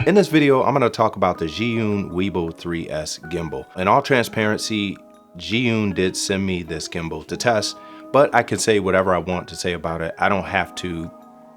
In this video, I'm going to talk about the Zhiyun Weebill3s gimbal. In all transparency, Zhiyun did send me this gimbal to test, but I can say whatever I want to say about it. I don't have to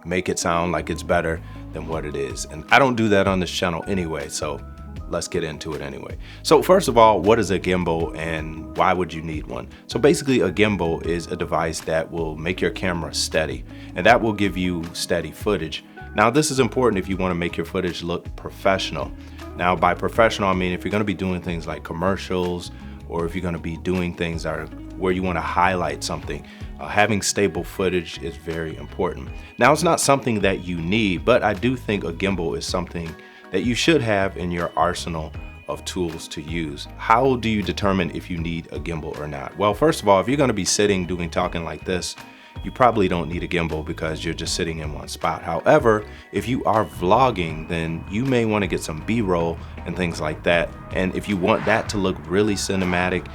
make it sound like it's better than what it is. And I don't do that on this channel anyway, so let's get into it anyway. So first of all, what is a gimbal and why would you need one? So basically a gimbal is a device that will make your camera steady, and that will give you steady footage. Now this is important if you want to make your footage look professional. Now by professional, I mean if you're going to be doing things like commercials, or if you're going to be doing things that are where you want to highlight something, having stable footage is very important. Now it's not something that you need, but I do think a gimbal is something that you should have in your arsenal of tools to use. How do you determine if you need a gimbal or not? Well, first of all, if you're going to be sitting doing talking like this, you probably don't need a gimbal because you're just sitting in one spot. However, if you are vlogging, then you may want to get some B-roll and things like that. And if you want that to look really cinematic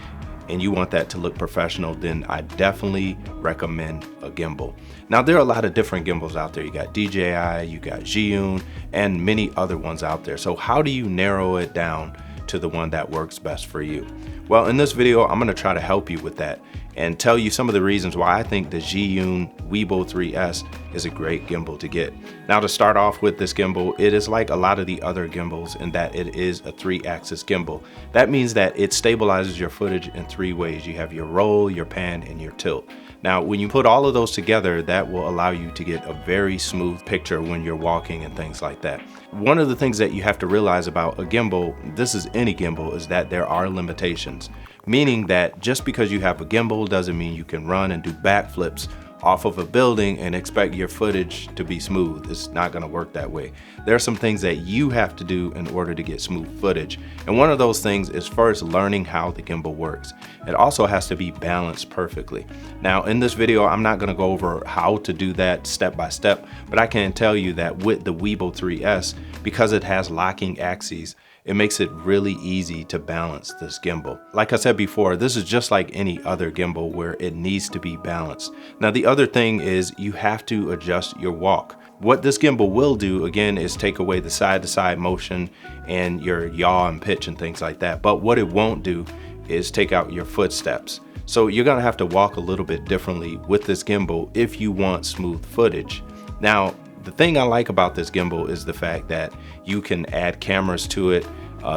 and you want that to look professional, then I definitely recommend a gimbal. Now there are a lot of different gimbals out there. You got DJI, you got Zhiyun, and many other ones out there. So how do you narrow it down to the one that works best for you? Well, in this video, I'm gonna try to help you with that and tell you some of the reasons why I think the Zhiyun Weebill3s is a great gimbal to get. Now to start off with this gimbal, it is like a lot of the other gimbals in that it is a 3-axis gimbal. That means that it stabilizes your footage in 3 ways. You have your roll, your pan, and your tilt. Now, when you put all of those together, that will allow you to get a very smooth picture when you're walking and things like that. One of the things that you have to realize about a gimbal, this is any gimbal, is that there are limitations. Meaning that just because you have a gimbal doesn't mean you can run and do backflips off of a building and expect your footage to be smooth. It's not gonna work that way. There are some things that you have to do in order to get smooth footage. And one of those things is first learning how the gimbal works. It also has to be balanced perfectly. Now in this video, I'm not gonna go over how to do that step by step, but I can tell you that with the Weebill3s, because it has locking axes, it makes it really easy to balance this gimbal. Like I said before, this is just like any other gimbal where it needs to be balanced. Now the other thing is you have to adjust your walk. What this gimbal will do, again, is take away the side-to-side motion and your yaw and pitch and things like that. But what it won't do is take out your footsteps. So you're gonna have to walk a little bit differently with this gimbal if you want smooth footage. Now, the thing I like about this gimbal is the fact that you can add cameras to it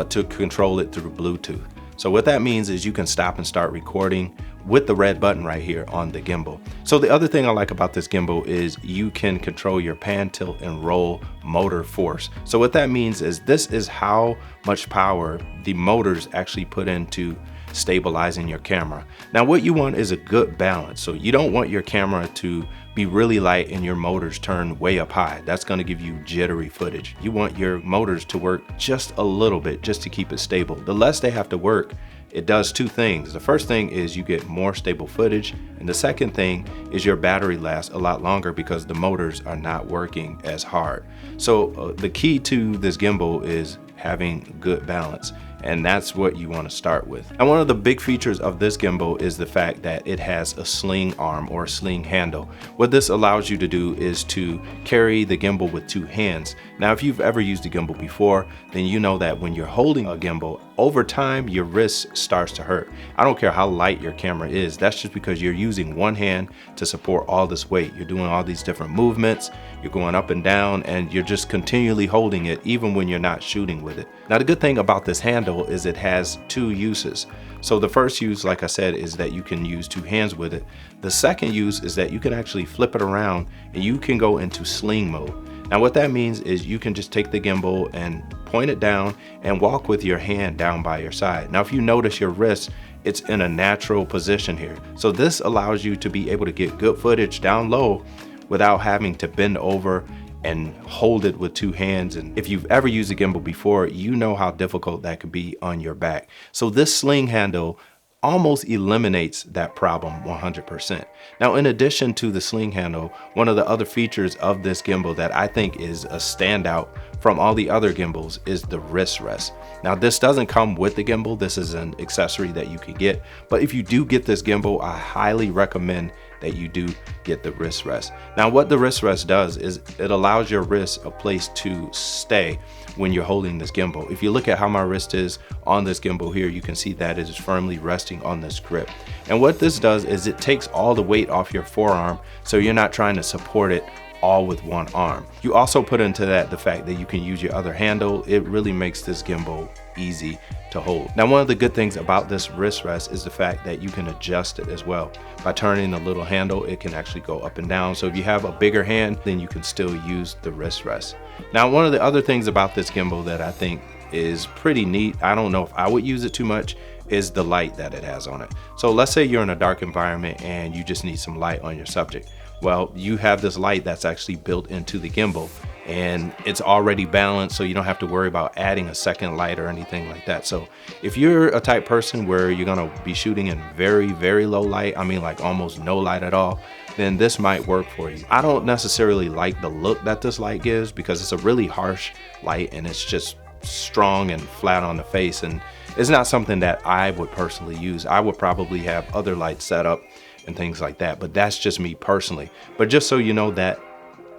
to control it through Bluetooth. So what that means is you can stop and start recording with the red button right here on the gimbal. So the other thing I like about this gimbal is you can control your pan, tilt, and roll motor force. So what that means is this is how much power the motors actually put into stabilizing your camera. Now what you want is a good balance. So you don't want your camera to be really light and your motors turn way up high. That's going to give you jittery footage. You want your motors to work just a little bit just to keep it stable. The less they have to work, it does 2 things. The first thing is you get more stable footage, and the second thing is your battery lasts a lot longer because the motors are not working as hard. So the key to this gimbal is having good balance, and that's what you want to start with. And one of the big features of this gimbal is the fact that it has a sling arm or a sling handle. What this allows you to do is to carry the gimbal with 2 hands. Now if you've ever used a gimbal before, then you know that when you're holding a gimbal, over time your wrist starts to hurt. I don't care how light your camera is, that's just because you're using one hand to support all this weight. You're doing all these different movements, you're going up and down, and you're just continually holding it even when you're not shooting with it. Now the good thing about this handle is it has 2 uses. So the first use, like I said, is that you can use 2 hands with it. The second use is that you can actually flip it around and you can go into sling mode. Now what that means is you can just take the gimbal and point it down and walk with your hand down by your side. Now if you notice your wrist, it's in a natural position here. So this allows you to be able to get good footage down low without having to bend over and hold it with 2 hands. And if you've ever used a gimbal before, you know how difficult that could be on your back. So this sling handle almost eliminates that problem 100%. Now, in addition to the sling handle, one of the other features of this gimbal that I think is a standout from all the other gimbals is the wrist rest. Now, this doesn't come with the gimbal. This is an accessory that you can get. But if you do get this gimbal, I highly recommend that you do get the wrist rest. Now what the wrist rest does is it allows your wrist a place to stay when you're holding this gimbal. If you look at how my wrist is on this gimbal here, you can see that it is firmly resting on this grip. And what this does is it takes all the weight off your forearm, so you're not trying to support it all with one arm. You also put into that the fact that you can use your other handle. It really makes this gimbal easy to hold. Now, one of the good things about this wrist rest is the fact that you can adjust it as well. By turning the little handle, it can actually go up and down. So if you have a bigger hand, then you can still use the wrist rest. Now, one of the other things about this gimbal that I think is pretty neat, I don't know if I would use it too much, is the light that it has on it. So let's say you're in a dark environment and you just need some light on your subject. Well, you have this light that's actually built into the gimbal, and it's already balanced, so you don't have to worry about adding a second light or anything like that. So if you're a type person where you're gonna be shooting in very, very low light, I mean like almost no light at all, then this might work for you. I don't necessarily like the look that this light gives because it's a really harsh light and it's just strong and flat on the face, and it's not something that I would personally use. I would probably have other lights set up and things like that, but that's just me personally. But just so you know that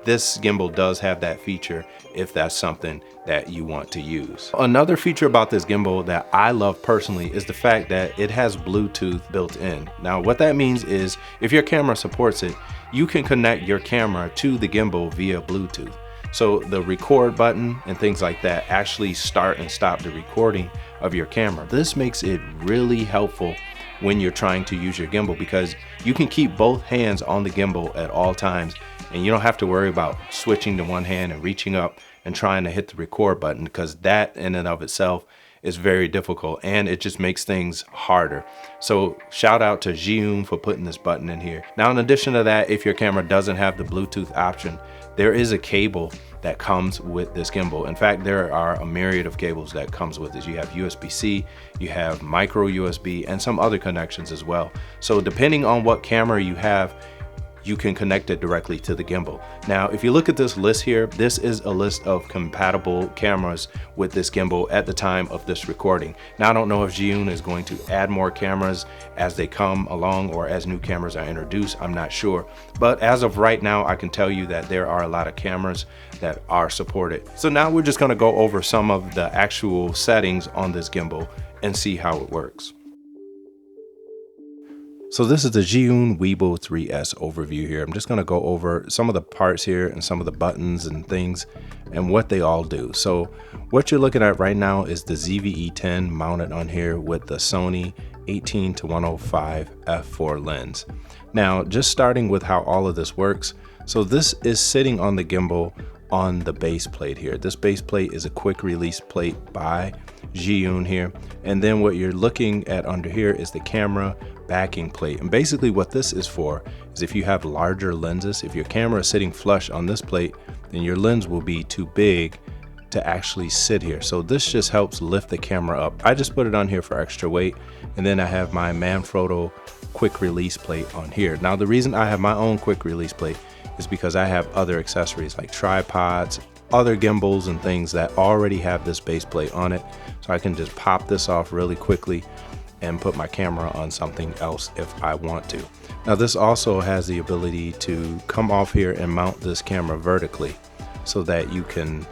this gimbal does have that feature if that's something that you want to use. Another feature about this gimbal that I love personally is the fact that it has Bluetooth built in. Now what that means is if your camera supports it, you can connect your camera to the gimbal via Bluetooth. So the record button and things like that actually start and stop the recording of your camera. This makes it really helpful when you're trying to use your gimbal because you can keep both hands on the gimbal at all times, and you don't have to worry about switching to one hand and reaching up and trying to hit the record button, because that in and of itself is very difficult and it just makes things harder. So shout out to Zhiyun for putting this button in here. Now in addition to that, if your camera doesn't have the Bluetooth option, there is a cable that comes with this gimbal. In fact, there are a myriad of cables that comes with this. You have USB-C, you have micro USB, and some other connections as well. So depending on what camera you have, you can connect it directly to the gimbal. Now, if you look at this list here, this is a list of compatible cameras with this gimbal at the time of this recording. Now, I don't know if Zhiyun is going to add more cameras as they come along or as new cameras are introduced, I'm not sure. But as of right now, I can tell you that there are a lot of cameras that are supported. So now we're just gonna go over some of the actual settings on this gimbal and see how it works. So this is the Zhiyun Weebill3s overview here. I'm just gonna go over some of the parts here and some of the buttons and things and what they all do. So what you're looking at right now is the ZVE10 mounted on here with the Sony 18-105 f4 lens. Now, just starting with how all of this works. So this is sitting on the gimbal on the base plate here. This base plate is a quick release plate by Zhiyun here. And then what you're looking at under here is the camera backing plate. And basically what this is for is if you have larger lenses, if your camera is sitting flush on this plate, then your lens will be too big to actually sit here. So this just helps lift the camera up. I just put it on here for extra weight. And then I have my Manfrotto quick release plate on here. Now the reason I have my own quick release plate is because I have other accessories like tripods, other gimbals and things that already have this base plate on it. So I can just pop this off really quickly and put my camera on something else if I want to. Now this also has the ability to come off here and mount this camera vertically so that you can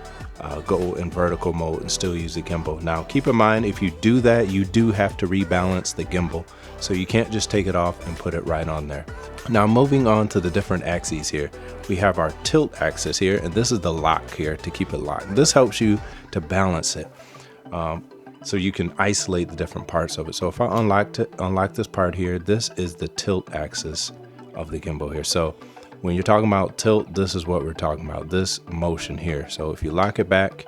go in vertical mode and still use the gimbal. Now keep in mind, if you do that, you do have to rebalance the gimbal. So you can't just take it off and put it right on there. Now moving on to the different axes here, we have our tilt axis here, and this is the lock here to keep it locked. This helps you to balance it. So you can isolate the different parts of it. So if I unlock this part here, this is the tilt axis of the gimbal here. So when you're talking about tilt, this is what we're talking about, this motion here. So if you lock it back,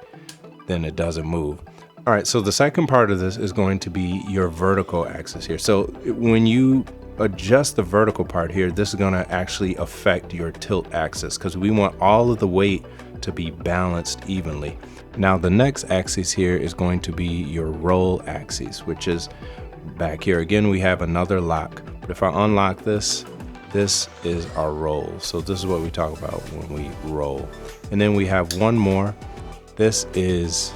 then it doesn't move. All right, so the second part of this is going to be your vertical axis here. So when you adjust the vertical part here, this is gonna actually affect your tilt axis because we want all of the weight to be balanced evenly. Now the next axis here is going to be your roll axis, which is back here. Again, we have another lock, but if I unlock this, this is our roll. So this is what we talk about when we roll. And then we have one more. This is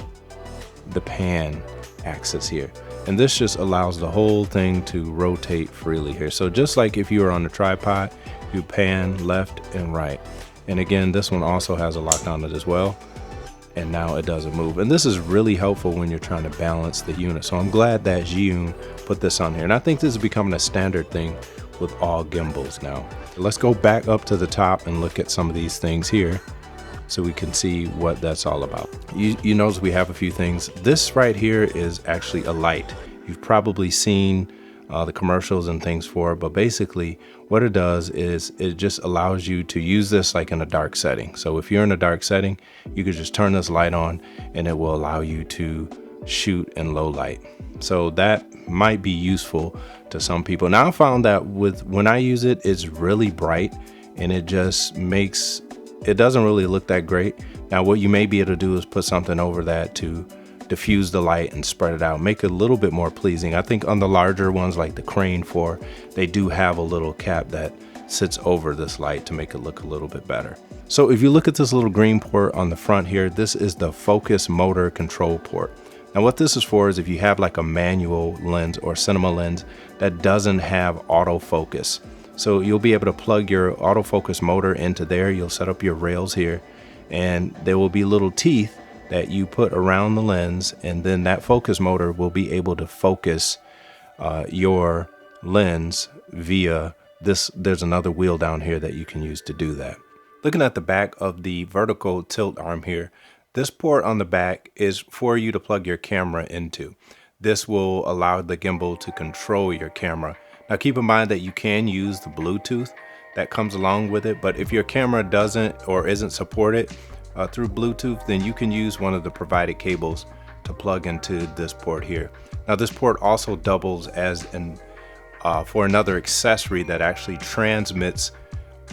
the pan axis here. And this just allows the whole thing to rotate freely here. So just like if you were on a tripod you pan left and right. And again, this one also has a lock on it as well. And now it doesn't move. And this is really helpful when you're trying to balance the unit. So I'm glad that Zhiyun put this on here. And I think this is becoming a standard thing with all gimbals now. Let's go back up to the top and look at some of these things here so we can see what that's all about. You notice we have a few things. This right here is actually a light. You've probably seen the commercials and things for it, but basically what it does is it just allows you to use this like in a dark setting. So if you're in a dark setting, you could just turn this light on and it will allow you to shoot in low light. So that might be useful to some people. Now I found that when I use it, it's really bright and it just makes, it doesn't really look that great. Now what you may be able to do is put something over that to diffuse the light and spread it out, make it a little bit more pleasing. I think on the larger ones like the Crane 4, they do have a little cap that sits over this light to make it look a little bit better. So if you look at this little green port on the front here, this is the focus motor control port. Now what this is for is if you have like a manual lens or cinema lens that doesn't have autofocus. So you'll be able to plug your autofocus motor into there. You'll set up your rails here and there will be little teeth that you put around the lens, and then that focus motor will be able to focus your lens via this. There's another wheel down here that you can use to do that. Looking at the back of the vertical tilt arm here, this port on the back is for you to plug your camera into. This will allow the gimbal to control your camera. Now keep in mind that you can use the Bluetooth that comes along with it, but if your camera doesn't or isn't supported through Bluetooth, then you can use one of the provided cables to plug into this port here. Now this port also doubles as for another accessory that actually transmits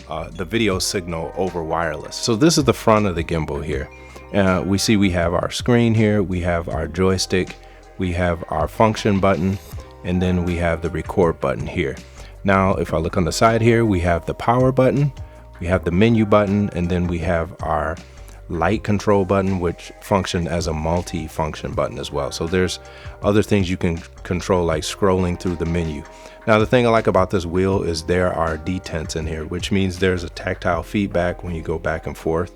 the video signal over wireless. So this is the front of the gimbal here. We have our screen here, we have our joystick, we have our function button, and then we have the record button here. Now if I look on the side here, we have the power button, we have the menu button, and then we have our light control button, which function as a multi-function button as well. So there's other things you can control, like scrolling through the menu. Now the thing I like about this wheel is there are detents in here, which means there's a tactile feedback when you go back and forth,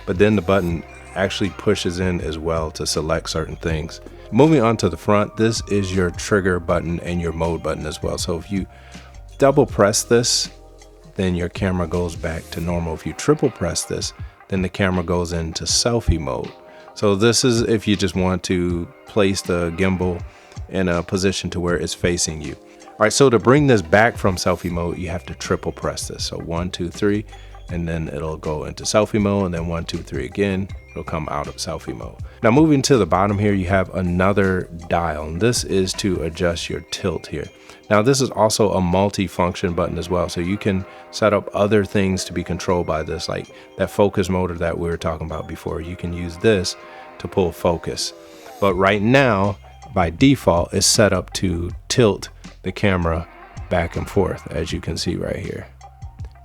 but then the button actually pushes in as well to select certain things. Moving on to the front, this is your trigger button and your mode button as well. So if you double press this, then your camera goes back to normal. If you triple press this, then the camera goes into selfie mode. So this is if you just want to place the gimbal in a position to where it's facing you. All right, so to bring this back from selfie mode, you have to triple press this. So 1, 2, 3, and then it'll go into selfie mode, and then 1, 2, 3 again, it'll come out of selfie mode. Now moving to the bottom here, you have another dial, and this is to adjust your tilt here. Now this is also a multi-function button as well, so you can set up other things to be controlled by this, like that focus motor that we were talking about before. You can use this to pull focus, but right now by default it's set up to tilt the camera back and forth, as you can see right here.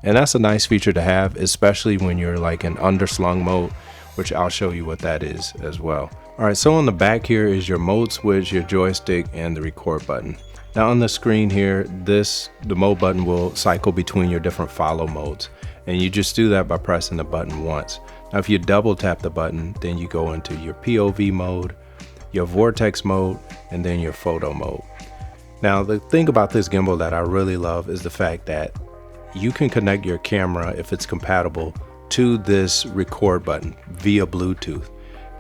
And that's a nice feature to have, especially when you're like in underslung mode, which I'll show you what that is as well. All right, so on the back here is your mode switch, your joystick, and the record button. Now on the screen here, the mode button will cycle between your different follow modes, and you just do that by pressing the button once. Now if you double tap the button, then you go into your POV mode, your vortex mode, and then your photo mode. Now the thing about this gimbal that I really love is the fact that you can connect your camera, if it's compatible, to this record button via Bluetooth.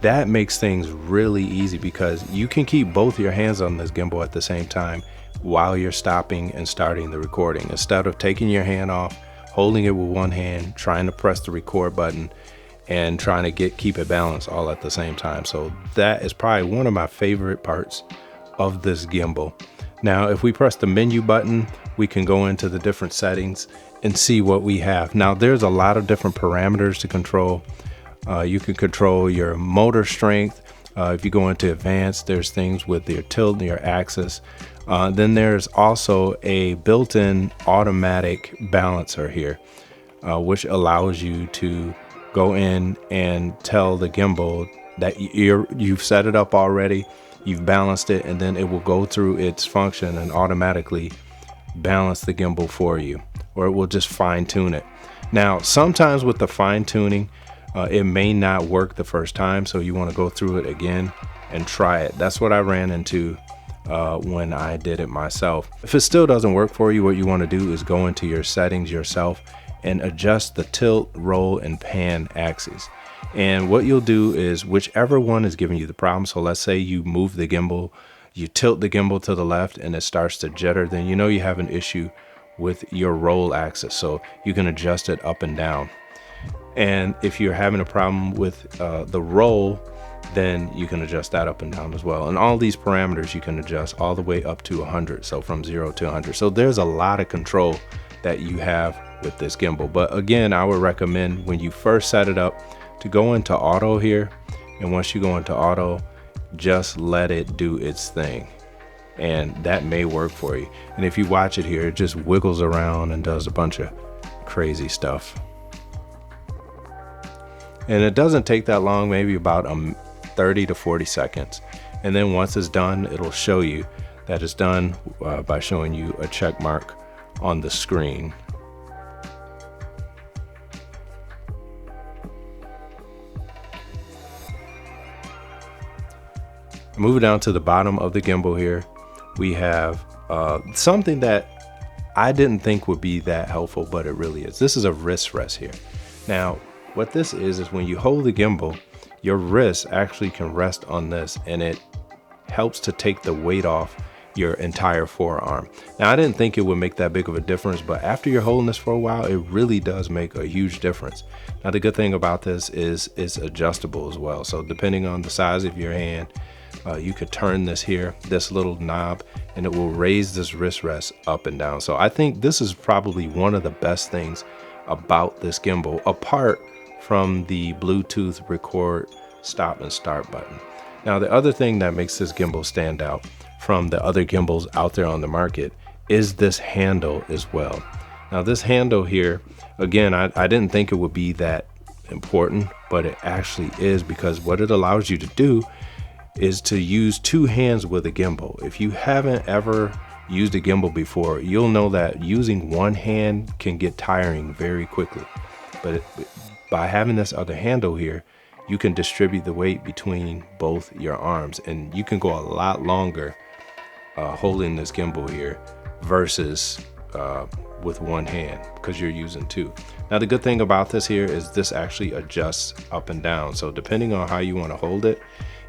That makes things really easy because you can keep both your hands on this gimbal at the same time while you're stopping and starting the recording, instead of taking your hand off, holding it with one hand, trying to press the record button and trying to keep it balanced all at the same time. So that is probably one of my favorite parts of this gimbal. Now if we press the menu button, we can go into the different settings and see what we have. Now there's a lot of different parameters to control. You can control your motor strength. If you go into advanced, there's things with your tilt and your axis. Then there's also a built-in automatic balancer here, which allows you to go in and tell the gimbal that you've set it up already, you've balanced it, and then it will go through its function and automatically balance the gimbal for you. or it will just fine tune it. Now, sometimes with the fine tuning, it may not work the first time, so you want to go through it again and try it. That's what I ran into when I did it myself. If it still doesn't work for you, what you want to do is go into your settings yourself and adjust the tilt, roll, and pan axes. And what you'll do is whichever one is giving you the problem. So let's say you move the gimbal, you tilt the gimbal to the left and it starts to jitter, then you know you have an issue with your roll axis. So you can adjust it up and down. And if you're having a problem with the roll, then you can adjust that up and down as well. And all these parameters you can adjust all the way up to 100. So from 0 to 100. So there's a lot of control that you have with this gimbal. But again, I would recommend when you first set it up to go into auto here. And once you go into auto, just let it do its thing. And that may work for you. And if you watch it here, it just wiggles around and does a bunch of crazy stuff. And it doesn't take that long, maybe about 30 to 40 seconds. And then once it's done, it'll show you that it's done by showing you a check mark on the screen. Moving down to the bottom of the gimbal here, we have something that I didn't think would be that helpful, but it really is. This is a wrist rest here. Now, what this is when you hold the gimbal, your wrist actually can rest on this, and it helps to take the weight off your entire forearm. Now, I didn't think it would make that big of a difference, but after you're holding this for a while, it really does make a huge difference. Now, the good thing about this is it's adjustable as well. So depending on the size of your hand, you could turn this here, this little knob, and it will raise this wrist rest up and down. So I think this is probably one of the best things about this gimbal, apart from the Bluetooth record, stop, and start button. Now, the other thing that makes this gimbal stand out from the other gimbals out there on the market is this handle as well. Now, this handle here, again, I didn't think it would be that important, but it actually is, because what it allows you to do is to use two hands with a gimbal. If you haven't ever used a gimbal before, you'll know that using one hand can get tiring very quickly. But by having this other handle here, you can distribute the weight between both your arms, and you can go a lot longer holding this gimbal here versus with one hand, because you're using two. Now, the good thing about this here is this actually adjusts up and down. So depending on how you want to hold it,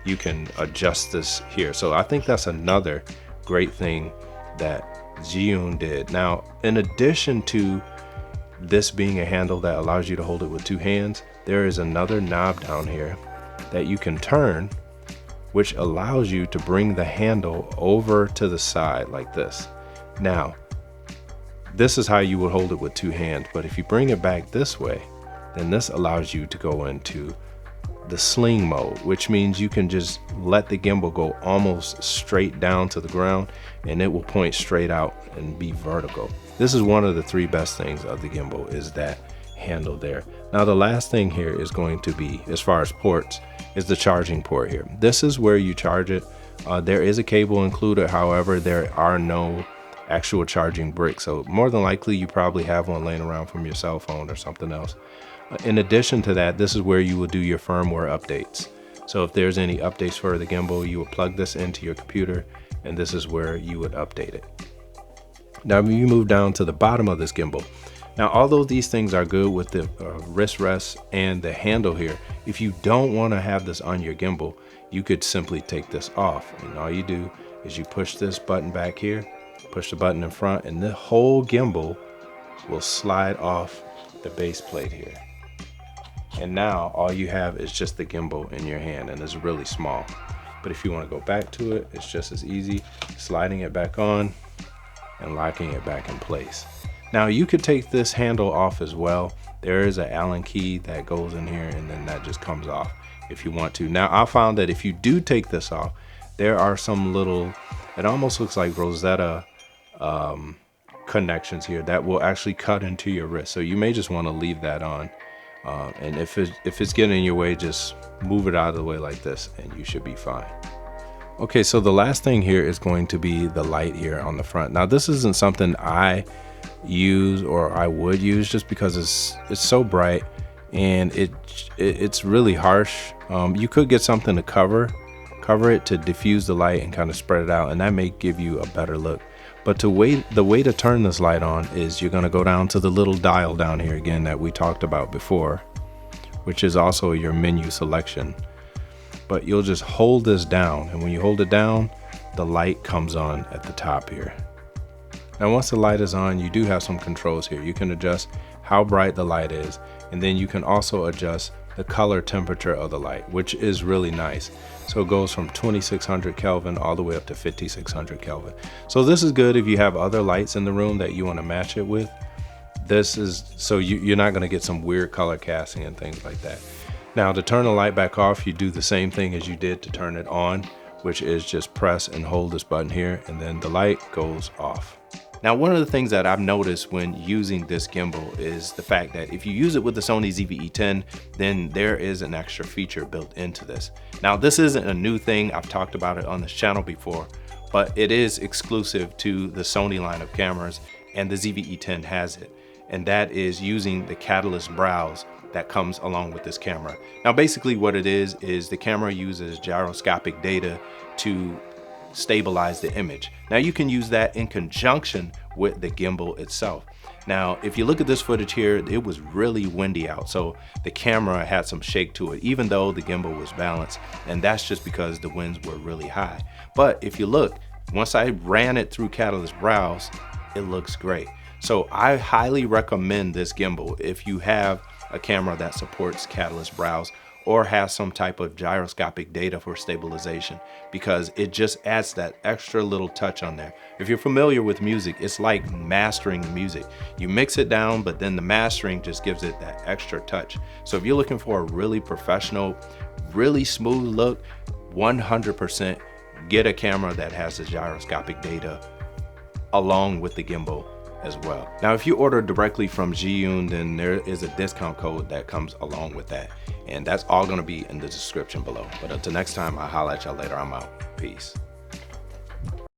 you can adjust this here. So I think that's another great thing that Zhiyun did. Now, in addition to this being a handle that allows you to hold it with two hands, there is another knob down here that you can turn, which allows you to bring the handle over to the side like this. Now, this is how you would hold it with two hands, but if you bring it back this way, then this allows you to go into the sling mode, which means you can just let the gimbal go almost straight down to the ground, and it will point straight out and be vertical. This is one of the three best things of the gimbal, is that handle there. Now, the last thing here is going to be, as far as ports, is the charging port here. This is where you charge it. There is a cable included, however, there are no actual charging bricks. So more than likely, you probably have one laying around from your cell phone or something else. In addition to that, this is where you will do your firmware updates. So if there's any updates for the gimbal, you will plug this into your computer, and this is where you would update it. Now, when you move down to the bottom of this gimbal, now, although these things are good with the wrist rest and the handle here, if you don't want to have this on your gimbal, you could simply take this off. And all you do is you push this button back here, push the button in front, and the whole gimbal will slide off the base plate here. And now all you have is just the gimbal in your hand, and it's really small. But if you want to go back to it, it's just as easy, sliding it back on and locking it back in place. Now, you could take this handle off as well. There is an Allen key that goes in here, and then that just comes off if you want to. Now, I found that if you do take this off, there are some little, it almost looks like Rosetta connections here that will actually cut into your wrist. So you may just want to leave that on. And if it's getting in your way, just move it out of the way like this, and you should be fine. Okay, so the last thing here is going to be the light here on the front. Now, this isn't something I use, or I would use, just because it's so bright and it's really harsh. You could get something to cover it to diffuse the light and kind of spread it out, and that may give you a better look. But the way to turn this light on is you're going to go down to the little dial down here again that we talked about before, which is also your menu selection. But you'll just hold this down, and when you hold it down, the light comes on at the top here. Now once the light is on, you do have some controls here. You can adjust how bright the light is, and then you can also adjust the color temperature of the light, which is really nice. So it goes from 2600 Kelvin all the way up to 5600 Kelvin. So this is good if you have other lights in the room that you want to match it with. This is so you're not going to get some weird color casting and things like that. Now to turn the light back off, you do the same thing as you did to turn it on, which is just press and hold this button here, and then the light goes off. Now, one of the things that I've noticed when using this gimbal is the fact that if you use it with the Sony ZVE10, then there is an extra feature built into this. Now, this isn't a new thing. I've talked about it on this channel before, but it is exclusive to the Sony line of cameras, and the ZVE10 has it. And that is using the catalyst browse that comes along with this camera. Now, basically what it is the camera uses gyroscopic data to stabilize the image. Now you can use that in conjunction with the gimbal itself. Now if you look at this footage here, it was really windy out, so the camera had some shake to it even though the gimbal was balanced, and that's just because the winds were really high. But if you look, once I ran it through Catalyst Browse, it looks great. So I highly recommend this gimbal if you have a camera that supports Catalyst Browse or has some type of gyroscopic data for stabilization, because it just adds that extra little touch on there. If you're familiar with music, it's like mastering the music. You mix it down, but then the mastering just gives it that extra touch. So if you're looking for a really professional, really smooth look, 100% get a camera that has the gyroscopic data along with the gimbal as well. Now, if you order directly from Zhiyun, then there is a discount code that comes along with that, and that's all going to be in the description below. But until next time, I'll holla at y'all later. I'm out. Peace.